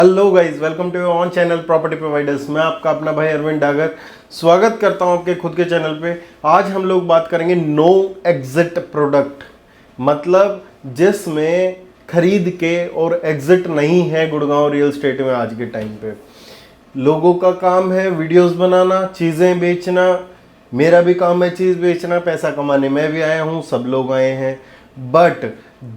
Hello guys, welcome to on channel property providers. मैं आपका अपना भाई अरविंद डागर स्वागत करता हूं आपके खुद के चैनल पे। आज हम लोग बात करेंगे नो एग्जिट प्रोडक्ट, मतलब जिसमें खरीद के और एग्जिट नहीं है गुड़गांव रियल एस्टेट में। आज के टाइम पे लोगों का काम है वीडियोस बनाना, चीज़ें बेचना। मेरा भी काम है चीज़ बेचना, पैसा कमाने मैं भी आया हूँ, सब लोग आए हैं। बट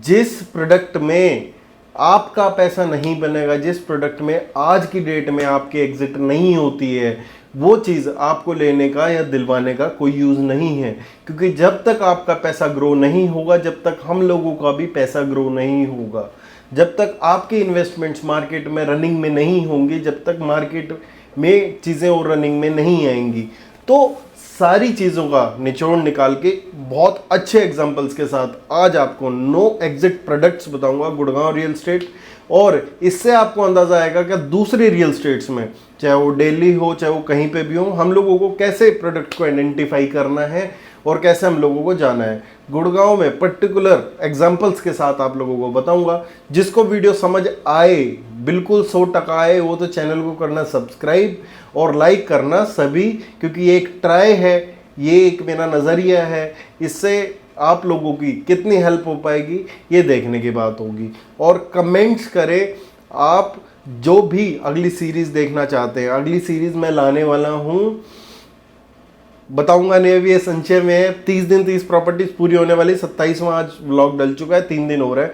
जिस प्रोडक्ट में आपका पैसा नहीं बनेगा, जिस प्रोडक्ट में आज की डेट में आपकी एग्जिट नहीं होती है, वो चीज़ आपको लेने का या दिलवाने का कोई यूज़ नहीं है। क्योंकि जब तक आपका पैसा ग्रो नहीं होगा, जब तक हम लोगों का भी पैसा ग्रो नहीं होगा, जब तक आपके इन्वेस्टमेंट्स मार्केट में रनिंग में नहीं होंगी, जब तक मार्केट में चीज़ें और रनिंग में नहीं आएंगी, तो सारी चीज़ों का निचोड़ निकाल के बहुत अच्छे एग्जांपल्स के साथ आज आपको नो एग्जिट प्रोडक्ट्स बताऊंगा गुड़गांव रियल एस्टेट। और इससे आपको अंदाजा आएगा कि दूसरे रियल एस्टेट्स में, चाहे वो दिल्ली हो चाहे वो कहीं पे भी हो, हम लोगों को कैसे प्रोडक्ट को आइडेंटिफाई करना है और कैसे हम लोगों को जाना है। गुड़गांव में पर्टिकुलर एग्जांपल्स के साथ आप लोगों को बताऊंगा। जिसको वीडियो समझ आए, बिल्कुल 100% आए, वो तो चैनल को करना सब्सक्राइब और लाइक करना सभी, क्योंकि ये एक ट्राई है, ये एक मेरा नज़रिया है। इससे आप लोगों की कितनी हेल्प हो पाएगी ये देखने की बात होगी। और कमेंट्स करें आप जो भी अगली सीरीज़ देखना चाहते हैं। अगली सीरीज़ मैं लाने वाला हूँ, बताऊंगा नहीं, अभी ये संचय में है। 30 दिन 30 प्रॉपर्टीज पूरी होने वाली। 27वां आज व्लॉग डल चुका है, 3 दिन हो रहे हैं।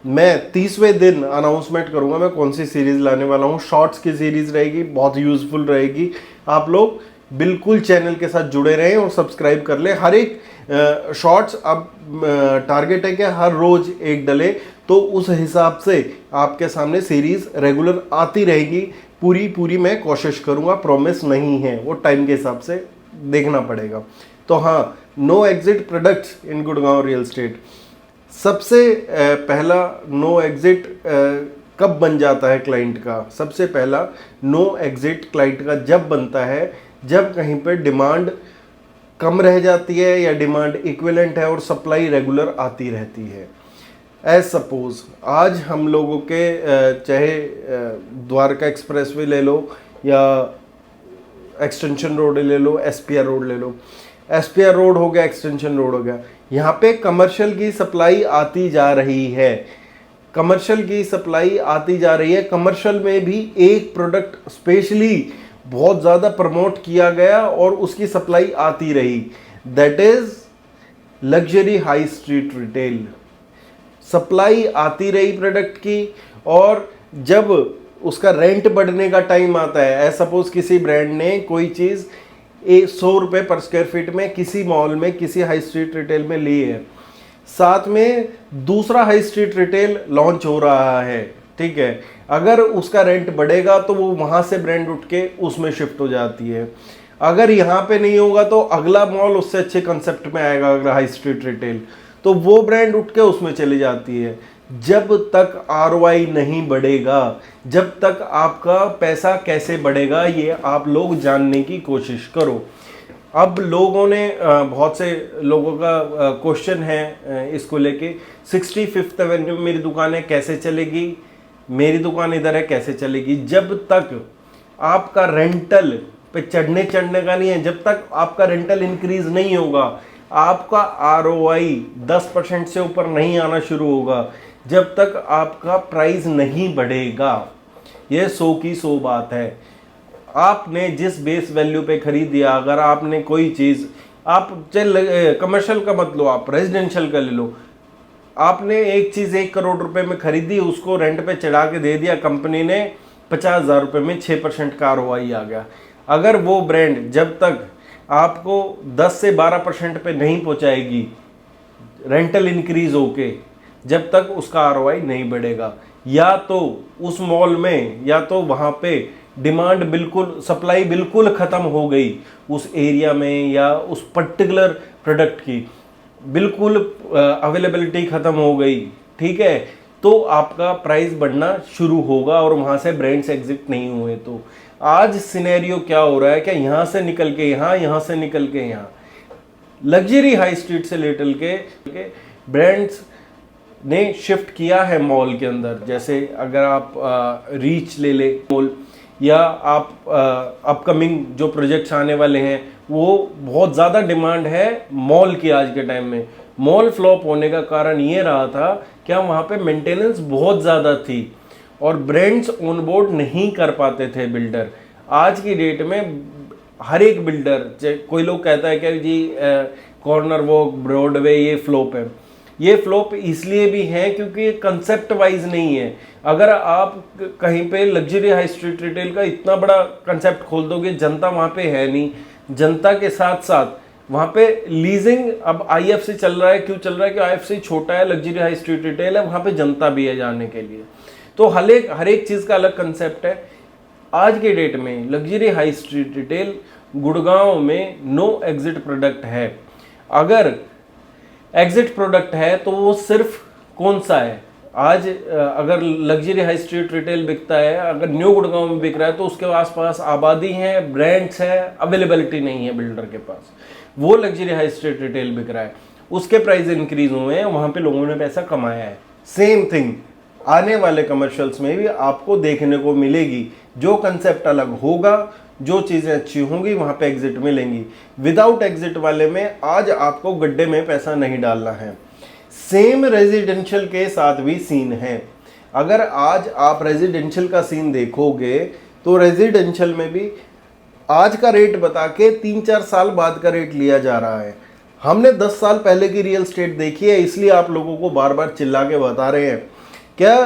मैं 30वें दिन अनाउंसमेंट करूंगा मैं कौन सी सीरीज लाने वाला हूँ। शॉर्ट्स की सीरीज रहेगी, बहुत यूजफुल रहेगी। आप लोग बिल्कुल चैनल के साथ जुड़े रहें और सब्सक्राइब कर लें। हर एक शॉर्ट्स अब टारगेट है कि हर रोज एक डले, तो उस हिसाब से आपके सामने सीरीज रेगुलर आती रहेगी। पूरी मैं कोशिश करूंगा, प्रॉमिस नहीं है, वो टाइम के हिसाब से देखना पड़ेगा। तो हाँ, no exit products in Gurgaon real estate. सबसे पहला नो एग्जिट कब बन जाता है क्लाइंट का? सबसे पहला नो एग्जिट क्लाइंट का जब बनता है जब कहीं पे डिमांड कम रह जाती है या डिमांड इक्विवेलेंट है और सप्लाई रेगुलर आती रहती है। एज सपोज आज हम लोगों के चाहे द्वारका एक्सप्रेसवे ले लो या एक्सटेंशन रोड ले लो, एसपीआर रोड ले लो। एसपीआर रोड हो गया, एक्सटेंशन रोड हो गया, यहाँ पे कमर्शियल की सप्लाई आती जा रही है। कमर्शियल की सप्लाई आती जा रही है। कमर्शियल में भी एक प्रोडक्ट स्पेशली बहुत ज़्यादा प्रमोट किया गया और उसकी सप्लाई आती रही, that is luxury high street retail. Supply आती रही प्रोडक्ट की, और जब उसका रेंट बढ़ने का टाइम आता है, एज सपोज किसी ब्रांड ने कोई चीज़ 100 रुपये पर स्क्वायर फीट में किसी मॉल में, किसी हाई स्ट्रीट रिटेल में ली है, साथ में दूसरा हाई स्ट्रीट रिटेल लॉन्च हो रहा है, ठीक है, अगर उसका रेंट बढ़ेगा तो वो वहाँ से ब्रांड उठ के उसमें शिफ्ट हो जाती है। अगर यहाँ पे नहीं होगा तो अगला मॉल उससे अच्छे कंसेप्ट में आएगा, अगर हाई स्ट्रीट रिटेल, तो वो ब्रांड उठ के उसमें चली जाती है। जब तक आरओआई नहीं बढ़ेगा, जब तक आपका पैसा कैसे बढ़ेगा ये आप लोग जानने की कोशिश करो। अब लोगों ने बहुत से लोगों का क्वेश्चन है इसको लेके, 65th एवेन्यू में मेरी दुकान है, कैसे चलेगी? मेरी दुकान इधर है, कैसे चलेगी? जब तक आपका रेंटल पे चढ़ने का नहीं है, जब तक आपका रेंटल इंक्रीज नहीं होगा, आपका आरओआई 10% से ऊपर नहीं आना शुरू होगा, जब तक आपका प्राइस नहीं बढ़ेगा। ये 100 की 100 बात है। आपने जिस बेस वैल्यू पे खरीद दिया, अगर आपने कोई चीज़, आप चल कमर्शियल का मत लो, आप रेजिडेंशियल का ले लो, आपने एक चीज़ 1 करोड़ रुपए में खरीदी, उसको रेंट पे चढ़ा के दे दिया कंपनी ने 50,000 रुपये में, 6% का आरओआई आ गया। अगर वो ब्रांड जब तक आपको 10 से 12% पे नहीं पहुंचाएगी रेंटल इंक्रीज होके, जब तक उसका आरओआई नहीं बढ़ेगा, या तो उस मॉल में, या तो वहाँ पे डिमांड बिल्कुल, सप्लाई बिल्कुल ख़त्म हो गई उस एरिया में, या उस पर्टिकुलर प्रोडक्ट की बिल्कुल अवेलेबिलिटी ख़त्म हो गई, ठीक है, तो आपका प्राइस बढ़ना शुरू होगा और वहाँ से ब्रांड्स एग्जिट नहीं हुए। तो आज सिनेरियो क्या हो रहा है कि यहाँ से निकल के यहाँ, यहाँ से निकल के यहाँ, लग्जरी हाई स्ट्रीट से लेटल के ब्रांड्स ने शिफ्ट किया है मॉल के अंदर। जैसे अगर आप रीच ले ले मॉल, या आप अपकमिंग जो प्रोजेक्ट्स आने वाले हैं, वो बहुत ज़्यादा डिमांड है मॉल की आज के टाइम में। मॉल फ्लॉप होने का कारण ये रहा था कि वहाँ पे मेंटेनेंस बहुत ज़्यादा थी और ब्रांड्स ऑन बोर्ड नहीं कर पाते थे बिल्डर। आज की डेट में हर एक बिल्डर, कोई लोग कहता है कि जी कॉर्नर वॉक, ब्रॉडवे ये फ्लॉप है। ये फ्लॉप इसलिए भी है क्योंकि कंसेप्ट वाइज नहीं है। अगर आप कहीं पे लग्जरी हाई स्ट्रीट रिटेल का इतना बड़ा कंसेप्ट खोल दोगे, जनता वहाँ पे है नहीं। जनता के साथ साथ वहाँ पे लीजिंग, अब आईएफसी चल रहा है, क्यों चल रहा है कि आईएफसी छोटा है, लग्जरी हाई स्ट्रीट रिटेल है, वहाँ पे जनता भी है जाने के लिए। तो हर एक चीज़ का अलग कंसेप्ट है। आज के डेट में luxury high street retail Gurgaon में नो एग्जिट प्रोडक्ट है। अगर एग्जिट प्रोडक्ट है तो वो सिर्फ कौन सा है? आज अगर लग्जरी हाई स्ट्रीट रिटेल बिकता है, अगर न्यू गुड़गांव में बिक रहा है, तो उसके आसपास आबादी है, ब्रांड्स है, अवेलेबिलिटी नहीं है बिल्डर के पास, वो लग्जरी हाई स्ट्रीट रिटेल बिक रहा है, उसके प्राइस इंक्रीज हुए हैं, वहां पे लोगों ने पैसा कमाया है। सेम थिंग आने वाले कमर्शियल्स में भी आपको देखने को मिलेगी। जो कंसेप्ट अलग होगा, जो चीज़ें अच्छी होंगी, वहाँ पे एग्जिट मिलेंगी। विदाउट एग्जिट वाले में आज आपको गड्ढे में पैसा नहीं डालना है। सेम रेजिडेंशियल के साथ भी सीन है। अगर आज आप रेजिडेंशियल का सीन देखोगे तो रेजिडेंशियल में भी आज का रेट बता के 3-4 साल बाद का रेट लिया जा रहा है। हमने 10 साल पहले की रियल स्टेट देखी है, इसलिए आप लोगों को बार बार चिल्ला के बता रहे हैं। क्या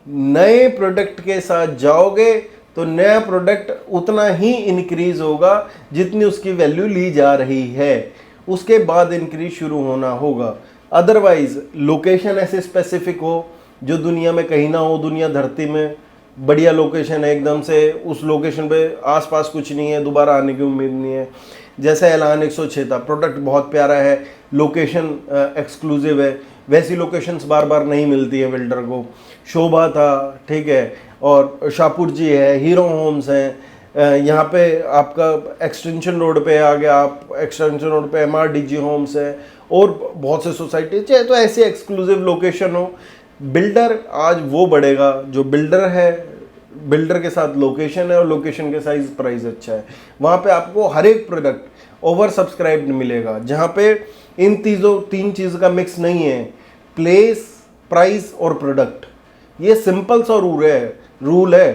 नए प्रोडक्ट के साथ जाओगे तो नया प्रोडक्ट उतना ही इंक्रीज होगा जितनी उसकी वैल्यू ली जा रही है, उसके बाद इंक्रीज शुरू होना होगा। अदरवाइज लोकेशन ऐसे स्पेसिफिक हो जो दुनिया में कहीं ना हो, दुनिया धरती में बढ़िया लोकेशन है, एकदम से उस लोकेशन पे आसपास कुछ नहीं है, दोबारा आने की उम्मीद नहीं है। जैसे एलान 106 था, प्रोडक्ट बहुत प्यारा है, लोकेशन एक्सक्लूसिव है, वैसी लोकेशंस बार बार नहीं मिलती है बिल्डर को। शोभा था, ठीक है, और शाहपुर जी है, हीरो होम्स हैं, यहाँ पे आपका एक्सटेंशन रोड पे आ गया, आप एक्सटेंशन रोड पे MRDG होम्स है, और बहुत से सोसाइटी चाहे तो ऐसी एक्सक्लूसिव लोकेशन हो। बिल्डर आज वो बढ़ेगा जो बिल्डर है, बिल्डर के साथ लोकेशन है और लोकेशन के साइज प्राइस अच्छा है। वहाँ पे आपको हर एक प्रोडक्ट ओवर सब्सक्राइब्ड मिलेगा, जहाँ पे इन तीन चीज़ का मिक्स नहीं है, प्लेस, प्राइस और प्रोडक्ट। ये सिंपल सा रूल है,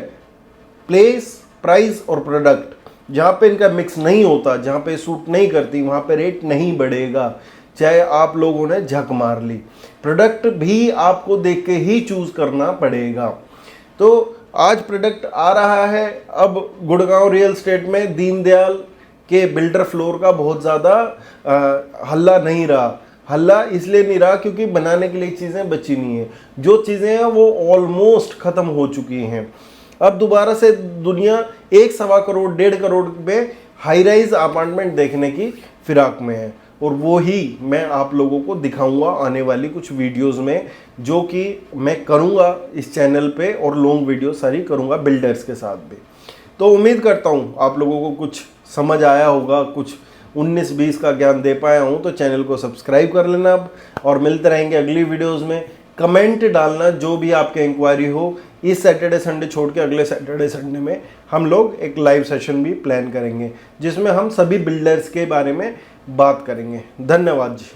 प्लेस, प्राइस और प्रोडक्ट। जहाँ पे इनका मिक्स नहीं होता, जहाँ पे सूट नहीं करती, वहाँ पे रेट नहीं बढ़ेगा, चाहे आप लोगों ने झक मार ली। प्रोडक्ट भी आपको देख के ही चूज करना पड़ेगा। तो आज प्रोडक्ट आ रहा है। अब गुड़गांव रियल एस्टेट में दीनदयाल के बिल्डर फ्लोर का बहुत ज़्यादा हल्ला नहीं रहा। हल्ला इसलिए नहीं रहा क्योंकि बनाने के लिए चीज़ें बची नहीं है। जो चीज़ें हैं वो ऑलमोस्ट ख़त्म हो चुकी हैं। अब दोबारा से दुनिया 1-1.25 करोड़ 1.5 करोड़ में हाई राइज अपार्टमेंट देखने की फिराक में है, और वो ही मैं आप लोगों को दिखाऊंगा आने वाली कुछ वीडियोस में, जो कि मैं करूंगा इस चैनल पे, और लॉन्ग वीडियो सारी करूंगा बिल्डर्स के साथ भी। तो उम्मीद करता हूं आप लोगों को कुछ समझ आया होगा, कुछ 19-20 का ज्ञान दे पाया हूं। तो चैनल को सब्सक्राइब कर लेना अब, और मिलते रहेंगे अगली वीडियोज़ में। कमेंट डालना जो भी आपके इंक्वायरी हो। इस सैटरडे संडे छोड़ के अगले सैटरडे संडे में हम लोग एक लाइव सेशन भी प्लान करेंगे, जिसमें हम सभी बिल्डर्स के बारे में बात करेंगे। धन्यवाद जी।